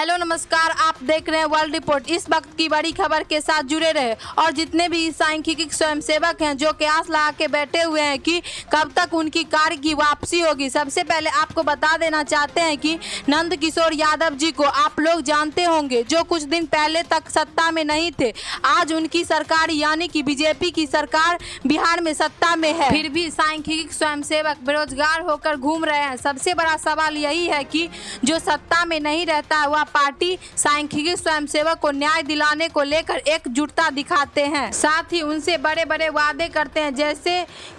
Hello नमस्कार, आप देख रहे हैं वर्ल्ड रिपोर्ट। इस वक्त की बड़ी खबर के साथ जुड़े रहे और जितने भी सांख्यिकी स्वयंसेवक हैं जो आस लगा के बैठे हुए हैं कि कब तक उनकी कार्य की वापसी होगी। सबसे पहले आपको बता देना चाहते हैं कि नंद किशोर यादव जी को आप लोग जानते होंगे, जो कुछ दिन पहले तक सत्ता में नहीं थे। आज उनकी सरकार यानी कि बीजेपी की सरकार बिहार में सत्ता में है, फिर भी सांख्यिकी स्वयंसेवक बेरोजगार होकर घूम रहे हैं। सबसे बड़ा सवाल यही है कि जो सत्ता में नहीं रहता है वह पार्टी सांख्यिकी स्वयंसेवक को न्याय दिलाने को लेकर एकजुटता दिखाते हैं, साथ ही उनसे बड़े बड़े वादे करते हैं। जैसे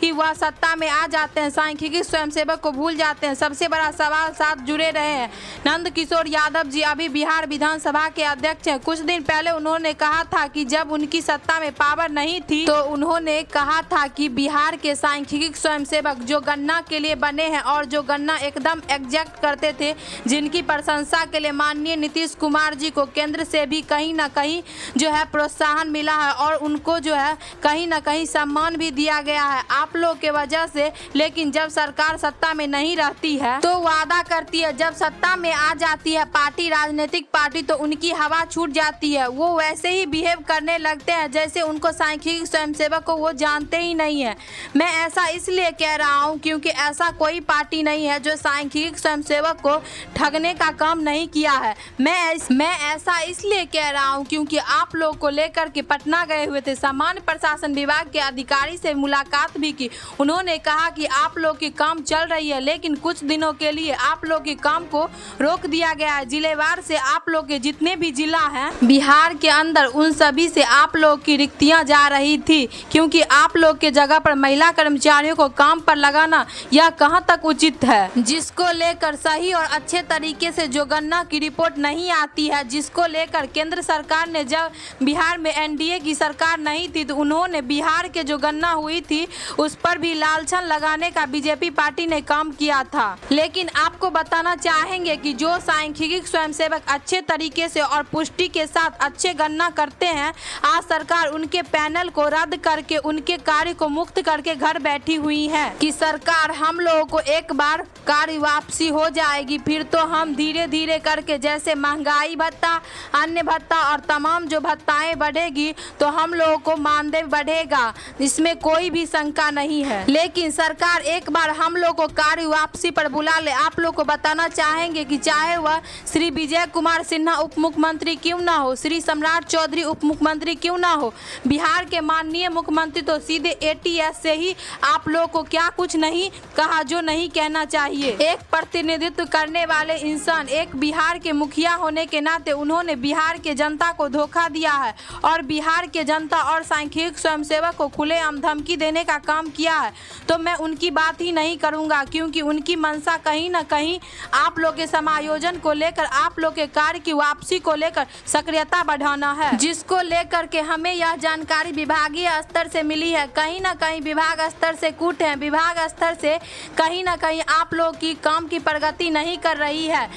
ही वह सत्ता में आ जाते हैं सांख्यिकी स्वयंसेवक को भूल जाते हैं। सबसे बड़ा सवाल साथ जुड़े रहे हैं। नंद किशोर यादव जी अभी बिहार विधानसभा के अध्यक्ष हैं। कुछ दिन पहले उन्होंने कहा था कि जब उनकी सत्ता में पावर नहीं थी तो उन्होंने कहा था कि बिहार के सांख्यिकी स्वयंसेवक जो गन्ना के लिए बने हैं और जो गन्ना एकदम एग्जैक्ट करते थे, जिनकी प्रशंसा के लिए माननीय नीतीश कुमार जी को केंद्र से भी कहीं ना कहीं जो है प्रोत्साहन मिला है और उनको जो है कहीं ना कहीं सम्मान भी दिया गया है आप लोग के वजह से। लेकिन जब सरकार सत्ता में नहीं रहती है तो वादा करती है, जब सत्ता में आ जाती है पार्टी, राजनीतिक पार्टी, तो उनकी हवा छूट जाती है। वो वैसे ही बिहेव करने लगते हैं जैसे उनको सांख्यिकी स्वयंसेवक को वो जानते ही नहीं है। मैं ऐसा इसलिए कह रहा हूँ क्योंकि ऐसा कोई पार्टी नहीं है जो सांख्यिकी स्वयंसेवक को ठगने का काम नहीं किया है। मैं ऐसा इसलिए कह रहा हूं क्योंकि आप लोग को लेकर के पटना गए हुए थे, सामान्य प्रशासन विभाग के अधिकारी से मुलाकात भी की। उन्होंने कहा कि आप लोग की काम चल रही है, लेकिन कुछ दिनों के लिए आप लोग के काम को रोक दिया गया है। जिलेवार से आप लोग के जितने भी जिला हैं बिहार के अंदर, उन सभी से आप लोग की रिक्तियां जा रही थी, क्योंकि आप लोग के जगह पर महिला कर्मचारियों को काम पर लगाना यह कहाँ तक उचित है, जिसको लेकर सही और अच्छे तरीके से जो गन्ना की रिपोर्ट नहीं आती है, जिसको लेकर केंद्र सरकार ने, जब बिहार में एनडीए की सरकार नहीं थी तो उन्होंने बिहार के जो गन्ना हुई थी उस पर भी लालछन लगाने का बीजेपी पार्टी ने काम किया था। लेकिन आपको बताना चाहेंगे कि जो सांख्यिकी स्वयंसेवक अच्छे तरीके से और पुष्टि के साथ अच्छे गन्ना करते हैं, आज सरकार उनके पैनल को रद्द करके उनके कार्य को मुक्त करके घर बैठी हुई है कि सरकार हम लोगों को एक बार कार्य वापसी हो जाएगी, फिर तो हम धीरे धीरे करके जैसे महंगाई भत्ता, अन्य भत्ता और तमाम जो भत्ताएं बढ़ेगी तो हम लोगों को मानदेय बढ़ेगा, इसमें कोई भी शंका नहीं है। लेकिन सरकार एक बार हम लोग को कार्य वापसी पर बुला ले। आप लोग को बताना चाहेंगे कि चाहे वह श्री विजय कुमार सिन्हा उप मुख्यमंत्री क्यों ना हो, श्री सम्राट चौधरी उप मुख्यमंत्री क्यों ना हो, बिहार के माननीय मुख्यमंत्री तो सीधे एटीएस से ही आप लोग को क्या कुछ नहीं कहा जो नहीं कहना चाहिए। एक प्रतिनिधित्व करने वाले इंसान, एक बिहार के मुखिया होने के नाते उन्होंने बिहार के जनता को धोखा दिया है और बिहार के जनता और सांख्यिकी स्वयंसेवक को खुलेआम धमकी देने का काम किया है। तो मैं उनकी बात ही नहीं करूंगा, क्योंकि उनकी मंशा कहीं ना कहीं आप लोग के समायोजन को लेकर, आप लोग के कार्य की वापसी को लेकर सक्रियता बढ़ाना है, जिसको लेकर के हमें यह जानकारी विभागीय स्तर से मिली है। कहीं ना कहीं विभाग स्तर से कूट है, विभाग स्तर से कहीं ना कहीं आप लोग की काम की प्रगति नहीं कर रही है,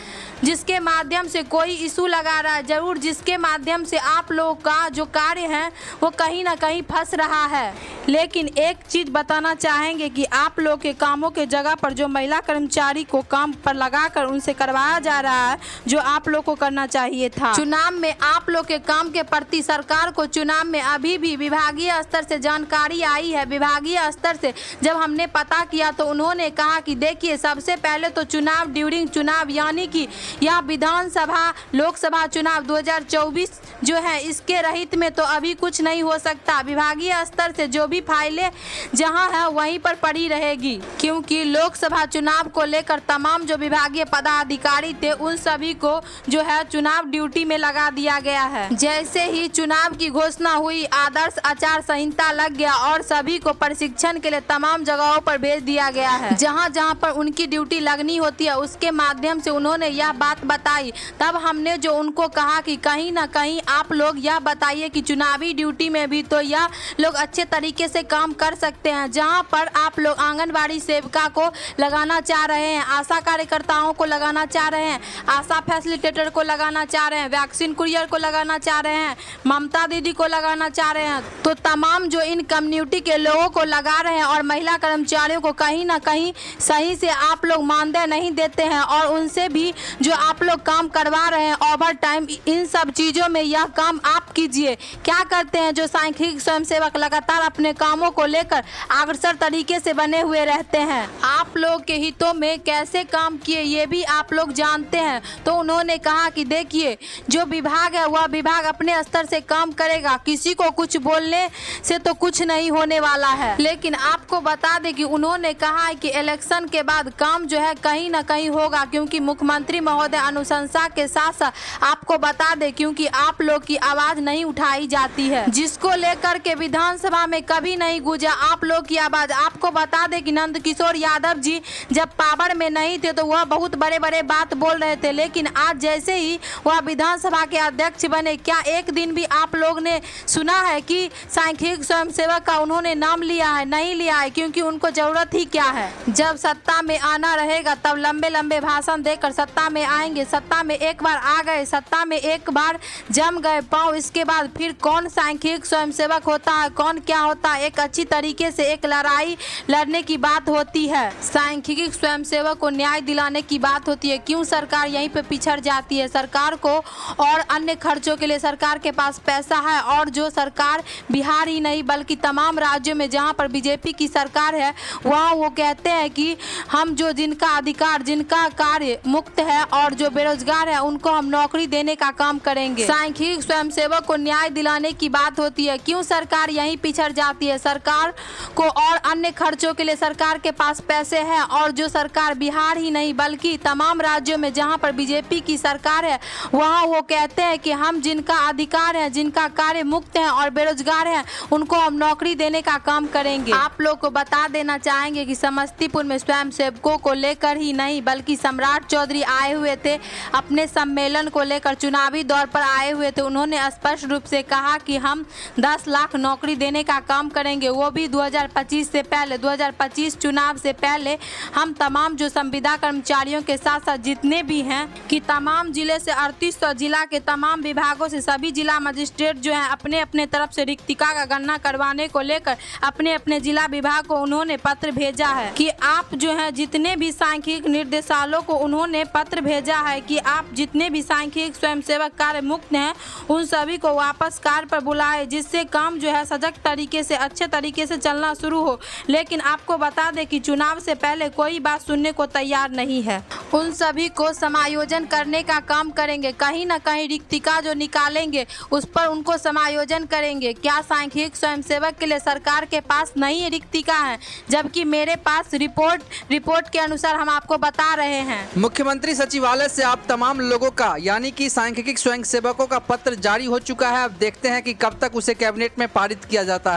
जिसके माध्यम से कोई इशू लगा रहा है जरूर, जिसके माध्यम से आप लोगों का जो कार्य है वो कहीं ना कहीं फंस रहा है। लेकिन एक चीज बताना चाहेंगे कि आप लोग के कामों के जगह पर जो महिला कर्मचारी को काम पर लगाकर उनसे करवाया जा रहा है, जो आप लोग को करना चाहिए था। चुनाव में आप लोग के काम के प्रति सरकार को चुनाव में अभी भी विभागीय स्तर से जानकारी आई है। विभागीय स्तर से जब हमने पता किया तो उन्होंने कहा कि देखिए, सबसे पहले तो चुनाव ड्यूरिंग चुनाव यानी कि यह विधानसभा लोकसभा चुनाव 2024 जो है, इसके रहित में तो अभी कुछ नहीं हो सकता। विभागीय स्तर से जो भी फाइलें जहां है वहीं पर पड़ी रहेगी, क्योंकि लोकसभा चुनाव को लेकर तमाम जो विभागीय पदाधिकारी थे उन सभी को जो है चुनाव ड्यूटी में लगा दिया गया है। जैसे ही चुनाव की घोषणा हुई, आदर्श आचार संहिता लग गया और सभी को प्रशिक्षण के लिए तमाम जगहों पर भेज दिया गया है। जहां जहां पर उनकी ड्यूटी लगनी होती है उसके माध्यम से उन्होंने यह बात बताई। तब हमने जो उनको कहा कि कहीं ना कहीं आप लोग यह बताइए कि चुनावी ड्यूटी में भी तो यह लोग अच्छे तरीके से काम कर सकते हैं। जहां पर आप लोग आंगनबाड़ी सेविका को लगाना चाह रहे हैं, आशा कार्यकर्ताओं को लगाना चाह रहे हैं, आशा फैसिलिटेटर को लगाना चाह रहे हैं, वैक्सीन कुरियर को लगाना चाह रहे हैं, ममता दीदी को लगाना चाह रहे हैं, तो तमाम जो इन कम्युनिटी के लोगों को लगा रहे हैं और महिला कर्मचारियों को कहीं ना कहीं सही से आप लोग मानदेय नहीं देते हैं और उनसे भी जो आप लोग काम करवा रहे हैं ओवर टाइम, इन सब चीजों में यह काम आप कीजिए। क्या करते हैं जो सांख्यिकी स्वयंसेवक लगातार अपने कामों को लेकर अग्रसर तरीके से बने हुए रहते हैं। आप लोग के हितों में कैसे काम किए ये भी आप लोग जानते हैं। तो उन्होंने कहा कि देखिए, जो विभाग है वह विभाग अपने स्तर से काम करेगा, किसी को कुछ बोलने से तो कुछ नहीं होने वाला है। लेकिन आपको बता दें कि उन्होंने कहा है कि इलेक्शन के बाद काम जो है कहीं ना कहीं होगा, क्योंकि मुख्यमंत्री महोदय अनुशंसा के साथ साथ आपको बता दें, क्योंकि आप लोग की आवाज नहीं उठाई जाती है, जिसको लेकर के विधानसभा में कभी नहीं गूंजा आप लोग की आवाज। आपको बता दें कि नंद किशोर यादव जी जब पावर में नहीं थे तो वह बहुत बड़े बड़े बात बोल रहे थे, लेकिन आज जैसे ही वह विधानसभा के अध्यक्ष बने, क्या एक दिन भी आप लोग ने सुना है कि सांख्यिकी स्वयंसेवक का उन्होंने नाम लिया है? नहीं लिया है, क्योंकि उनको जरूरत ही क्या है। जब सत्ता में आना रहेगा तब लंबे लंबे भाषण देकर सत्ता में आएंगे। सत्ता में एक बार आ गए, सत्ता में एक बार जम गए पाँव, इसके बाद फिर कौन सांख्यिकी स्वयंसेवक होता है, कौन क्या होता है, एक अच्छी तरीके से एक लड़ाई लड़ने की बात होती है। सांख्यिकी स्वयंसेवक को न्याय दिलाने की बात होती है। क्यों सरकार यहीं पे पिछड़ जाती है? सरकार को और अन्य खर्चों के लिए सरकार के पास पैसा है, और जो सरकार बिहार ही नहीं बल्कि तमाम राज्यों में जहां पर बीजेपी की सरकार है वहां वो कहते हैं कि हम जो जिनका अधिकार, जिनका कार्य मुक्त है और जो बेरोजगार है उनको हम नौकरी देने का काम करेंगे। सांख्यिकी स्वयंसेवक को न्याय दिलाने की बात होती है। क्यों सरकार यहीं पिछड़ जाती है? सरकार को और अन्य खर्चों के लिए सरकार के पास पैसे हैं, और जो सरकार बिहार ही नहीं बल्कि तमाम राज्यों में जहां पर बीजेपी की सरकार है वहां वो कहते हैं कि हम जिनका अधिकार है, जिनका कार्य मुक्त है और बेरोजगार है उनको हम नौकरी देने का काम करेंगे। आप लोग को बता देना चाहेंगे कि समस्तीपुर में स्वयंसेवकों को लेकर ही नहीं बल्कि सम्राट चौधरी आए हुए थे, अपने सम्मेलन को लेकर चुनावी दौर पर आए हुए थे। उन्होंने स्पष्ट रूप से कहा कि हम 10 लाख नौकरी देने का काम करेंगे, वो भी 2025 से पहले, 2025 चुनाव से पहले। हम तमाम जो संविदा कर्मचारियों के साथ साथ जितने भी हैं कि तमाम जिले से 3800 जिला के तमाम विभागों से सभी जिला मजिस्ट्रेट जो हैं अपने अपने तरफ से रिक्तिका का गणना करवाने को लेकर अपने अपने जिला विभाग को उन्होंने पत्र भेजा है कि आप जो है जितने भी सांख्यिकी निर्देशालयों को उन्होंने पत्र भेजा है कि आप जितने भी सांख्यिकी स्वयंसेवक कार्य मुक्त हैं उन सभी को वापस कार्य पर बुलाए, जिससे काम जो है सजग तरीके से अच्छे तरीके से चलना शुरू हो। लेकिन आपको बता दें कि चुनाव से पहले कोई बात सुनने को तैयार नहीं है। उन सभी को समायोजन करने का काम करेंगे, कहीं ना कहीं रिक्तिका जो निकालेंगे उस पर उनको समायोजन करेंगे। क्या सांख्यिकी स्वयंसेवक के लिए सरकार के पास नहीं रिक्तिका है? जबकि मेरे पास रिपोर्ट के अनुसार हम आपको बता रहे हैं। मुख्यमंत्री सचिवालय से आप तमाम लोगों का यानी कि सांख्यिकी स्वयंसेवकों का पत्र जारी हो चुका है। अब देखते हैं कि कब तक उसे कैबिनेट में पारित किया जाता है।